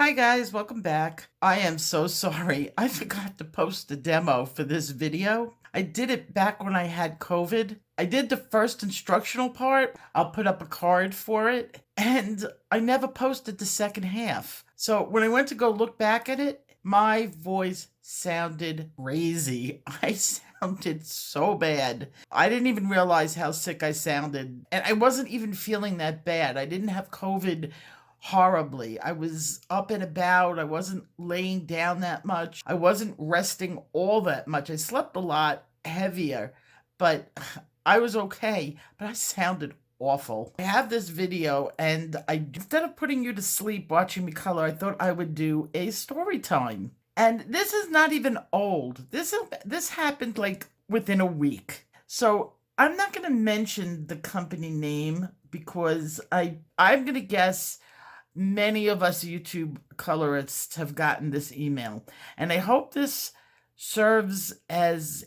Hi guys, welcome back. I am so sorry. I forgot to post the demo for this video. I did it back when I had COVID. I did the first instructional part. I'll put up a card for it. And I never posted the second half. So when I went to go look back at it, my voice sounded crazy. I sounded so bad. I didn't even realize how sick I sounded. And I wasn't even feeling that bad. I didn't have COVID horribly. I was up and about. I wasn't laying down that much. I wasn't resting all that much. I slept a lot heavier, but I was okay. But I sounded awful. I have this video, and instead of putting you to sleep watching me color, I thought I would do a story time. And this is not even old. This happened like within a week. So I'm not going to mention the company name because I'm going to guess many of us YouTube colorists have gotten this email, and I hope this serves as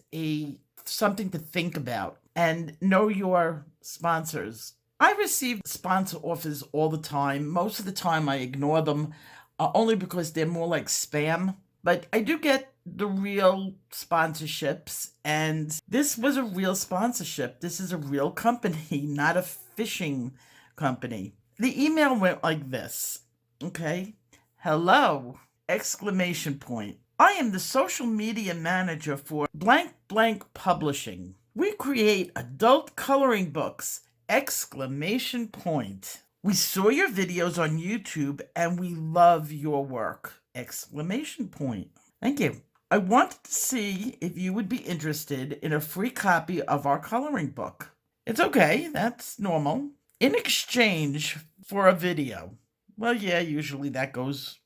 something to think about and know your sponsors. I receive sponsor offers all the time. Most of the time I ignore them, only because they're more like spam. But I do get the real sponsorships, and this was a real sponsorship. This is a real company, not a phishing company. The email went like this, okay? Hello, exclamation point. I am the social media manager for blank blank publishing. We create adult coloring books, exclamation point. We saw your videos on YouTube and we love your work, exclamation point. Thank you. I wanted to see if you would be interested in a free copy of our coloring book. It's okay, that's normal. In exchange for a video, well, yeah, usually that goes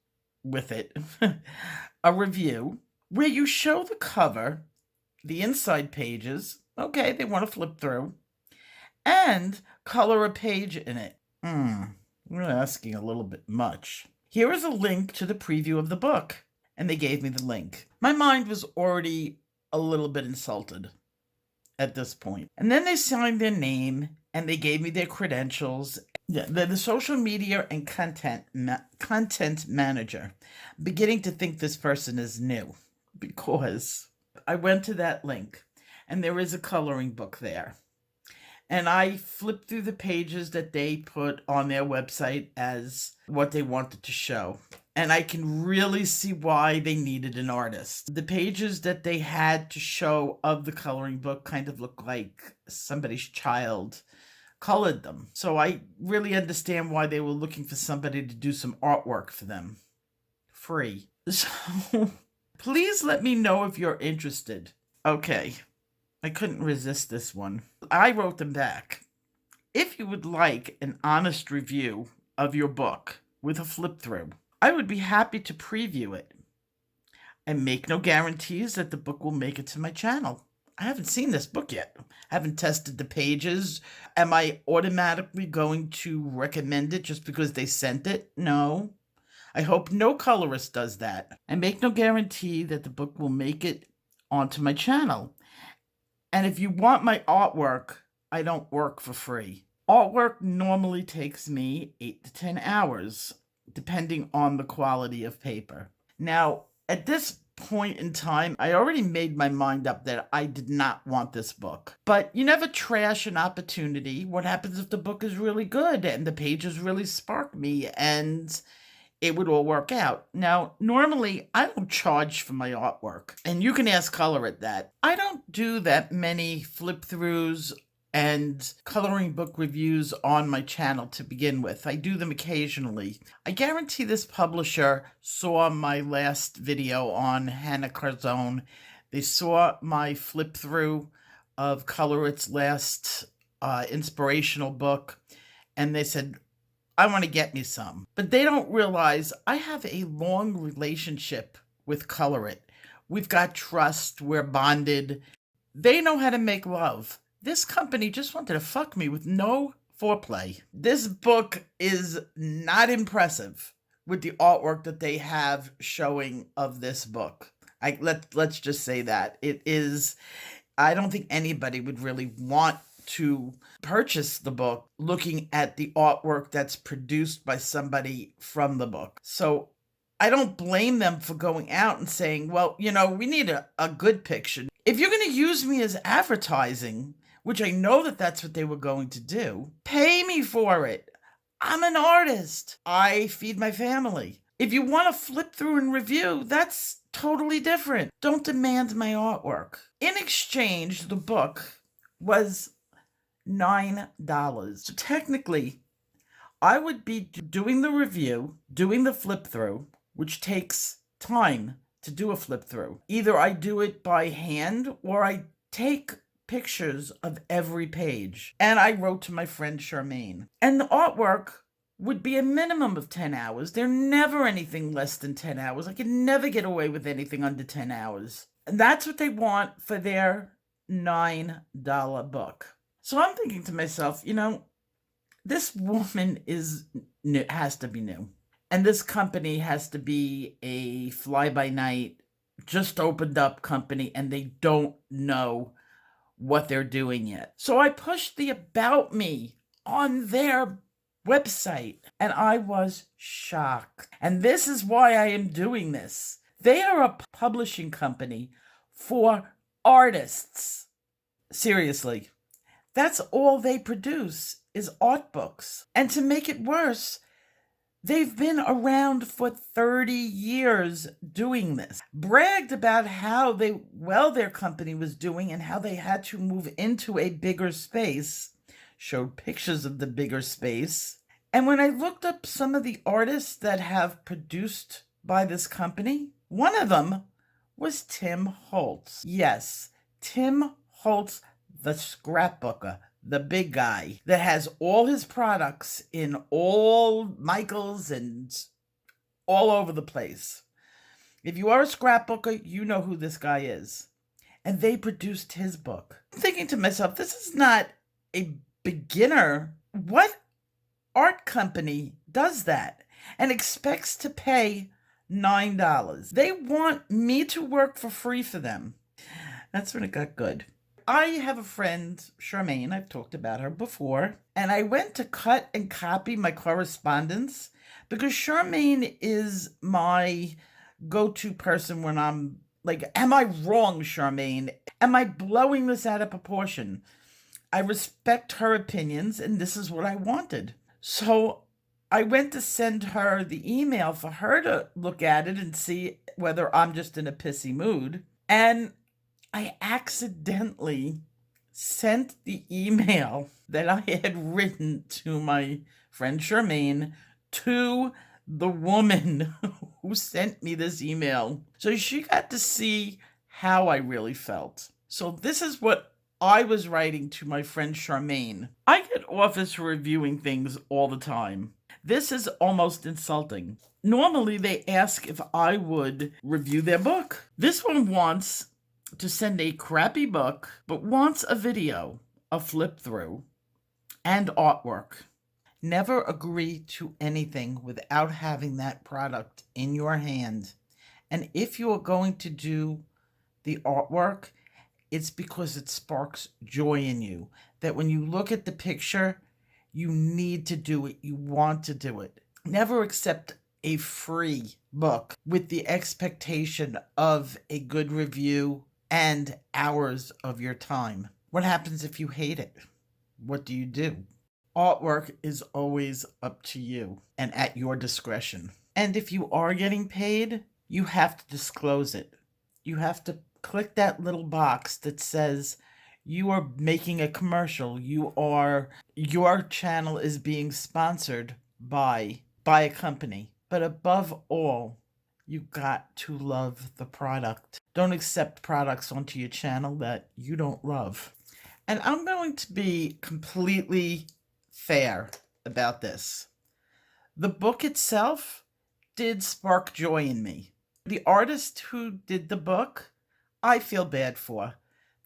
with it, a review where you show the cover, the inside pages, okay, they want to flip through, and color a page in it. We're asking a little bit much. Here is a link to the preview of the book, and they gave me the link. My mind was already a little bit insulted at this point. And then they signed their name, and they gave me their credentials. Yeah, they're the social media and content manager. I'm beginning to think this person is new because I went to that link and there is a coloring book there. And I flipped through the pages that they put on their website as what they wanted to show. And I can really see why they needed an artist. The pages that they had to show of the coloring book kind of look like somebody's child colored them. So I really understand why they were looking for somebody to do some artwork for them. Free. So please let me know if you're interested. Okay. I couldn't resist this one. I wrote them back. If you would like an honest review of your book with a flip through, I would be happy to preview it. I make no guarantees that the book will make it to my channel. I haven't seen this book yet. I haven't tested the pages. Am I automatically going to recommend it just because they sent it? No. I hope no colorist does that. I make no guarantee that the book will make it onto my channel. And if you want my artwork, I don't work for free. Artwork normally takes me 8 to 10 hours, depending on the quality of paper. Now, at this point in time, I already made my mind up that I did not want this book. But you never trash an opportunity. What happens if the book is really good and the pages really spark me and it would all work out? Now, normally, I don't charge for my artwork. And you can ask Color that. I don't do that many flip-throughs and coloring book reviews on my channel to begin with. I do them occasionally. I guarantee this publisher saw my last video on Hannah Carzone. They saw my flip through of Colorists' last inspirational book, and they said, I want to get me some. But they don't realize I have a long relationship with Colorit. We've got trust, we're bonded. They know how to make love. This company just wanted to fuck me with no foreplay. This book is not impressive with the artwork that they have showing of this book. Let's just say that. It is, I don't think anybody would really want to purchase the book looking at the artwork that's produced by somebody from the book. So I don't blame them for going out and saying, well, we need a good picture. If you're going to use me as advertising, which I know that that's what they were going to do, pay me for it. I'm an artist. I feed my family. If you want to flip through and review, that's totally different. Don't demand my artwork. In exchange, the book was $9. So technically, I would be doing the review, doing the flip through, which takes time to do a flip through. Either I do it by hand or I take pictures of every page. And I wrote to my friend Charmaine. And the artwork would be a minimum of 10 hours. They're never anything less than 10 hours. I can never get away with anything under 10 hours. And that's what they want for their $9 book. So I'm thinking to myself, this woman has to be new. And this company has to be a fly-by-night, just opened up company, and they don't know what they're doing yet. So I pushed the About Me on their website, and I was shocked. And this is why I am doing this. They are a publishing company for artists. Seriously. That's all they produce is art books. And to make it worse, they've been around for 30 years doing this. Bragged about how their company was doing and how they had to move into a bigger space. Showed pictures of the bigger space. And when I looked up some of the artists that have produced by this company, one of them was Tim Holtz. Yes, Tim Holtz, the scrapbooker, the big guy that has all his products in all Michaels and all over the place. If you are a scrapbooker, you know who this guy is. And they produced his book. I'm thinking to myself, this is not a beginner. What art company does that and expects to pay $9? They want me to work for free for them. That's when it got good. I have a friend, Charmaine, I've talked about her before, and I went to cut and copy my correspondence because Charmaine is my go-to person when I'm like, am I wrong, Charmaine? Am I blowing this out of proportion? I respect her opinions, and this is what I wanted. So I went to send her the email for her to look at it and see whether I'm just in a pissy mood. And I accidentally sent the email that I had written to my friend Charmaine to the woman who sent me this email. So she got to see how I really felt. So this is what I was writing to my friend Charmaine. I get offers for reviewing things all the time. This is almost insulting. Normally they ask if I would review their book. This one wants to send a crappy book, but wants a video, a flip through, and artwork. Never agree to anything without having that product in your hand. And if you are going to do the artwork, it's because it sparks joy in you. That when you look at the picture, you need to do it. You want to do it. Never accept a free book with the expectation of a good review and hours of your time. What happens if you hate it? What do you do? Artwork is always up to you and at your discretion. And if you are getting paid, you have to disclose it. You have to click that little box that says you are making a commercial. Your channel is being sponsored by a company. But above all, you got to love the product. Don't accept products onto your channel that you don't love. And I'm going to be completely fair about this. The book itself did spark joy in me. The artist who did the book, I feel bad for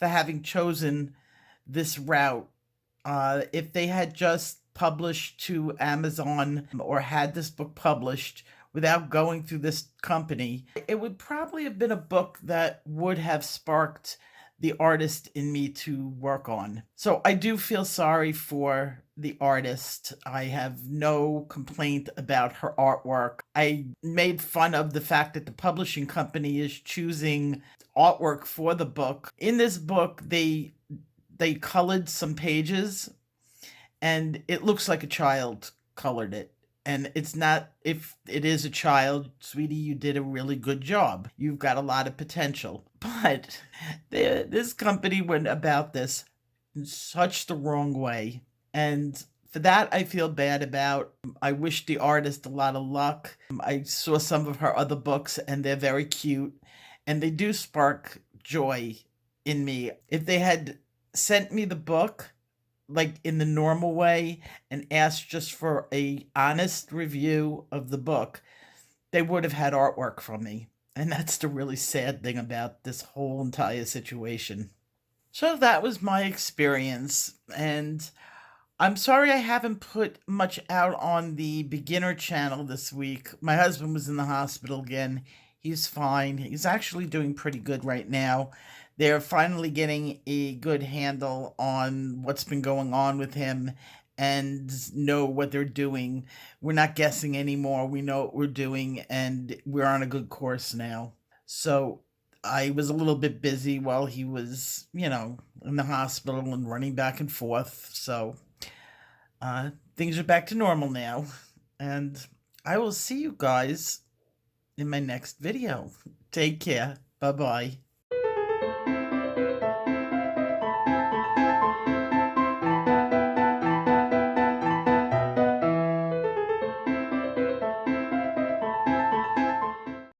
having chosen this route. If they had just published to Amazon or had this book published without going through this company, it would probably have been a book that would have sparked the artist in me to work on. So I do feel sorry for the artist. I have no complaint about her artwork. I made fun of the fact that the publishing company is choosing artwork for the book. In this book, they colored some pages and it looks like a child colored it. And it's not, if it is a child, sweetie, you did a really good job. You've got a lot of potential. But this company went about this in such the wrong way. And for that, I feel bad about. I wish the artist a lot of luck. I saw some of her other books and they're very cute and they do spark joy in me. If they had sent me the book, like in the normal way, and asked just for a honest review of the book, they would have had artwork from me. And that's the really sad thing about this whole entire situation. So that was my experience, and I'm sorry I haven't put much out on the beginner channel this week. My husband was in the hospital again. He's fine. He's actually doing pretty good right now. They're finally getting a good handle on what's been going on with him and know what they're doing. We're not guessing anymore. We know what we're doing and we're on a good course now. So I was a little bit busy while he was, in the hospital and running back and forth. So things are back to normal now. And I will see you guys in my next video. Take care. Bye bye.